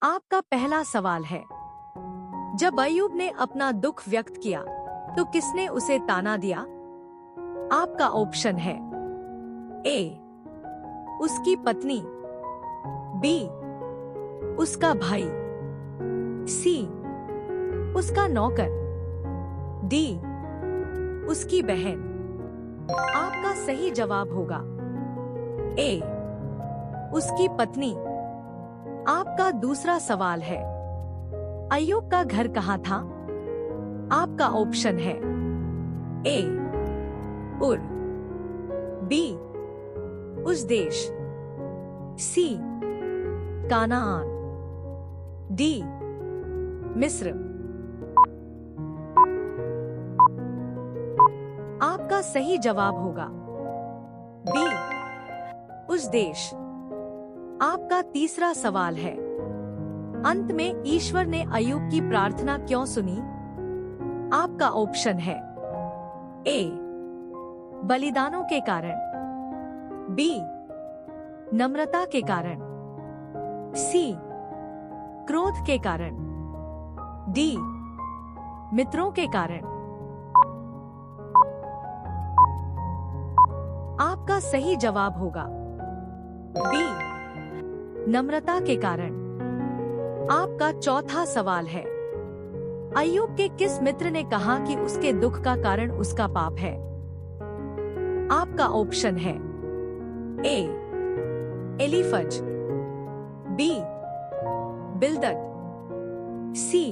आपका पहला सवाल है, जब अय्यूब ने अपना दुख व्यक्त किया तो किसने उसे ताना दिया? आपका ऑप्शन है ए उसकी पत्नी, बी उसका भाई, सी उसका नौकर, डी उसकी बहन। आपका सही जवाब होगा ए उसकी पत्नी। आपका दूसरा सवाल है, अय्यूब का घर कहाँ था? आपका ऑप्शन है ए उर, बी उस देश, सी कानान, डी मिस्र। आपका सही जवाब होगा बी उस देश। आपका तीसरा सवाल है, अंत में ईश्वर ने अय्यूब की प्रार्थना क्यों सुनी? आपका ऑप्शन है ए बलिदानों के कारण, बी नम्रता के कारण, सी क्रोध के कारण, डी मित्रों के कारण। आपका सही जवाब होगा बी नम्रता के कारण। आपका चौथा सवाल है, अय्यूब के किस मित्र ने कहा कि उसके दुख का कारण उसका पाप है? आपका ऑप्शन है ए एलीफज, बी बिल्दद, सी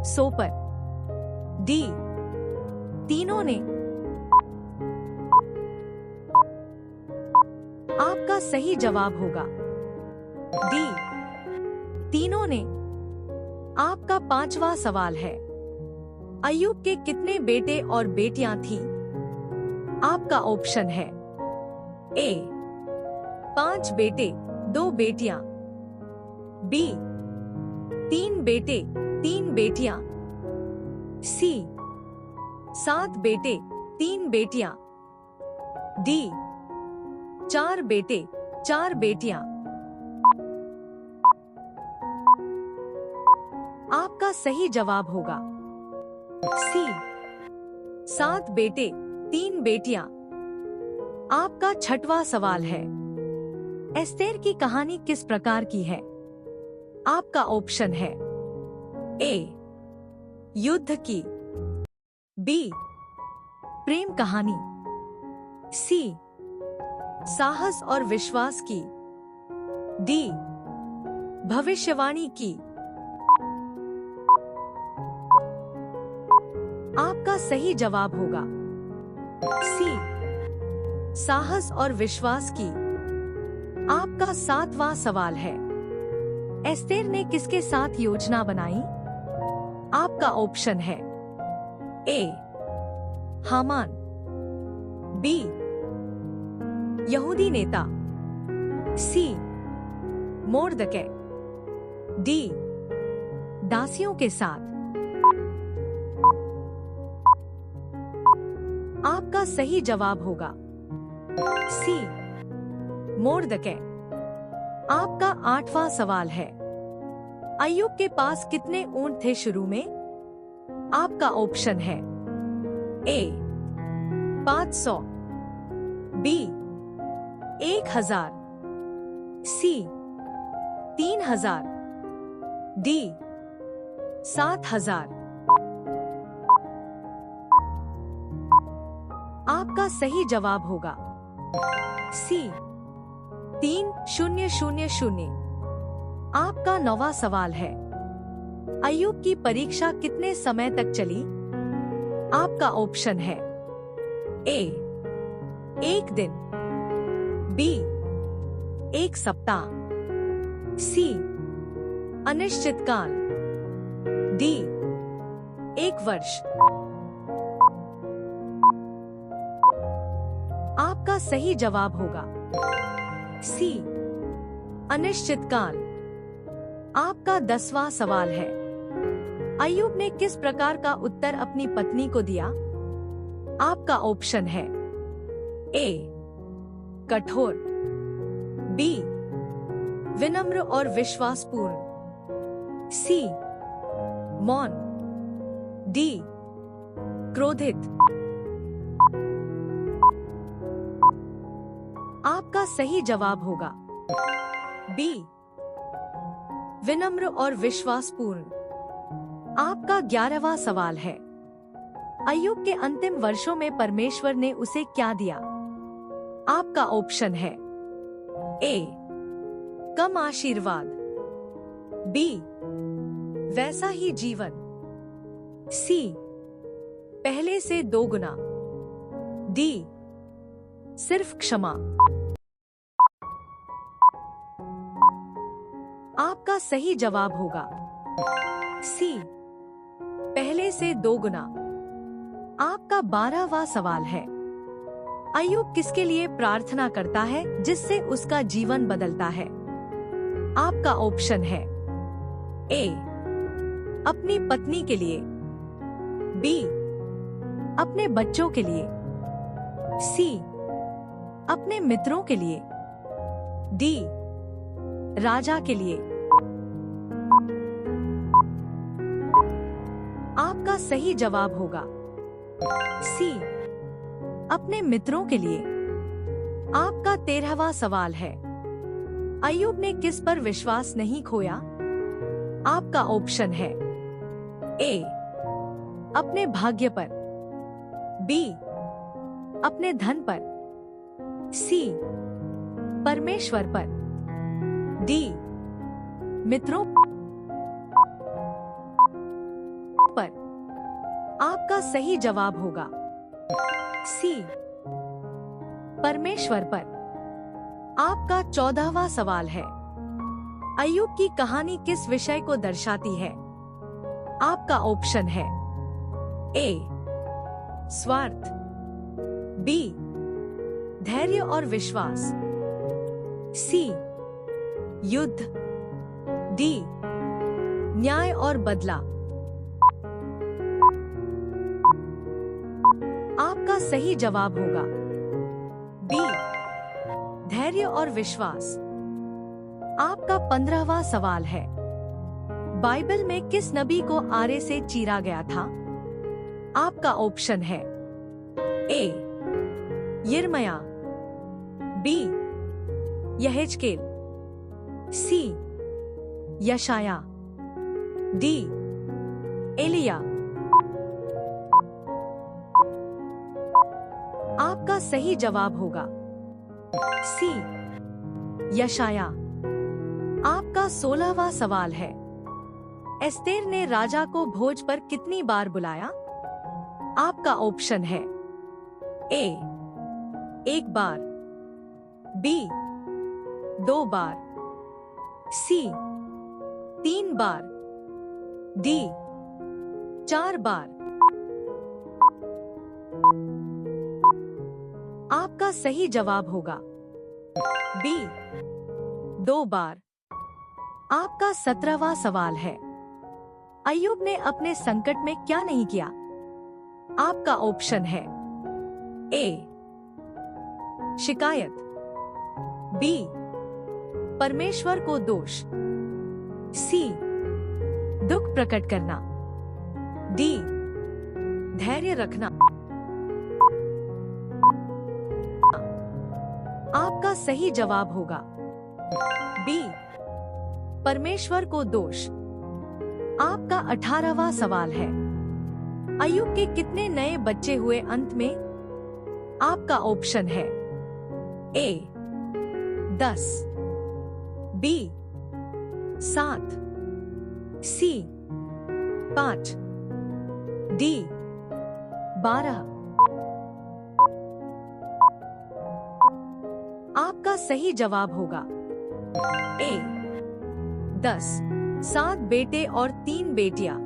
सोपर, डी तीनों ने। आपका सही जवाब होगा डी तीनों ने। आपका पांचवा सवाल है, अय्यूब के कितने बेटे और बेटियां थीं? आपका ऑप्शन है ए 5 बेटे 2 बेटियां, बी 3 बेटे 3 बेटियां, सी 7 बेटे 3 बेटियां, डी 4 बेटे 4 बेटियां। आपका सही जवाब होगा सी 7 बेटे 3 बेटियां। आपका छठवां सवाल है, एस्तेर की कहानी किस प्रकार की है? आपका ऑप्शन है ए युद्ध की, बी प्रेम कहानी, सी साहस और विश्वास की, डी भविष्यवाणी की। आपका सही जवाब होगा सी साहस और विश्वास की। आपका 7वां सवाल है, एस्तेर ने किसके साथ योजना बनाई? आपका ऑप्शन है ए हामान, बी यहूदी नेता, सी मोर्दकै, डी दासियों के साथ। आपका सही जवाब होगा सी मोर्दकै। आपका 8वां सवाल है, अय्यूब के पास कितने ऊंट थे शुरू में? आपका ऑप्शन है ए 500, बी 1000, सी 3000, डी 7000। आपका सही जवाब होगा सी 3000। आपका 9वां सवाल है, अय्यूब की परीक्षा कितने समय तक चली? आपका ऑप्शन है ए 1 दिन, बी 1 सप्ताह, सी अनिश्चितकाल, डी 1 वर्ष। आपका सही जवाब होगा सी अनिश्चितकाल। आपका 10वां सवाल है, अय्यूब ने किस प्रकार का उत्तर अपनी पत्नी को दिया? आपका ऑप्शन है ए कठोर, बी विनम्र और विश्वासपूर्ण, सी मौन, डी क्रोधित। आपका सही जवाब होगा बी विनम्र और विश्वासपूर्ण। आपका 11वां सवाल है, अय्यूब के अंतिम वर्षों में परमेश्वर ने उसे क्या दिया? आपका ऑप्शन है ए कम आशीर्वाद, बी वैसा ही जीवन, सी पहले से 2 गुना, डी सिर्फ क्षमा। आपका सही जवाब होगा सी पहले से 2 गुना। आपका 12वां सवाल है, अय्यूब किसके लिए प्रार्थना करता है जिससे उसका जीवन बदलता है? आपका ऑप्शन है ए अपनी पत्नी के लिए, बी अपने बच्चों के लिए, सी अपने मित्रों के लिए, डी राजा के लिए। आपका सही जवाब होगा सी अपने मित्रों के लिए। आपका 13वां सवाल है, अय्यूब ने किस पर विश्वास नहीं खोया? आपका ऑप्शन है ए अपने भाग्य पर, बी अपने धन पर, सी परमेश्वर पर, डी मित्रों पर। आपका सही जवाब होगा सी परमेश्वर पर। आपका 14वां सवाल है, अय्यूब की कहानी किस विषय को दर्शाती है? आपका ऑप्शन है ए स्वार्थ, बी धैर्य और विश्वास, सी युद्ध, डी न्याय और बदला। आपका सही जवाब होगा बी धैर्य और विश्वास। आपका 15वां सवाल है, बाइबल में किस नबी को आरे से चीरा गया था? आपका ऑप्शन है ए यिर्मयाह, बी यहेजकेल, सी यशायाह, डी एलिया। आपका सही जवाब होगा सी यशायाह। आपका 16वां सवाल है, एस्तेर ने राजा को भोज पर कितनी बार बुलाया? आपका ऑप्शन है ए 1 बार, बी 2 बार, सी 3 बार, डी 4 बार। आपका सही जवाब होगा बी 2 बार। आपका 17वां सवाल है, अय्यूब ने अपने संकट में क्या नहीं किया? आपका ऑप्शन है ए शिकायत, बी परमेश्वर को दोष, सी दुख प्रकट करना, डी धैर्य रखना। आपका सही जवाब होगा बी परमेश्वर को दोष। आपका 18वां सवाल है, अय्यूब के कितने नए बच्चे हुए अंत में? आपका ऑप्शन है ए 10, बी 7, सी 5, डी 12। आपका सही जवाब होगा ए 10, 7 बेटे और 3 बेटियां।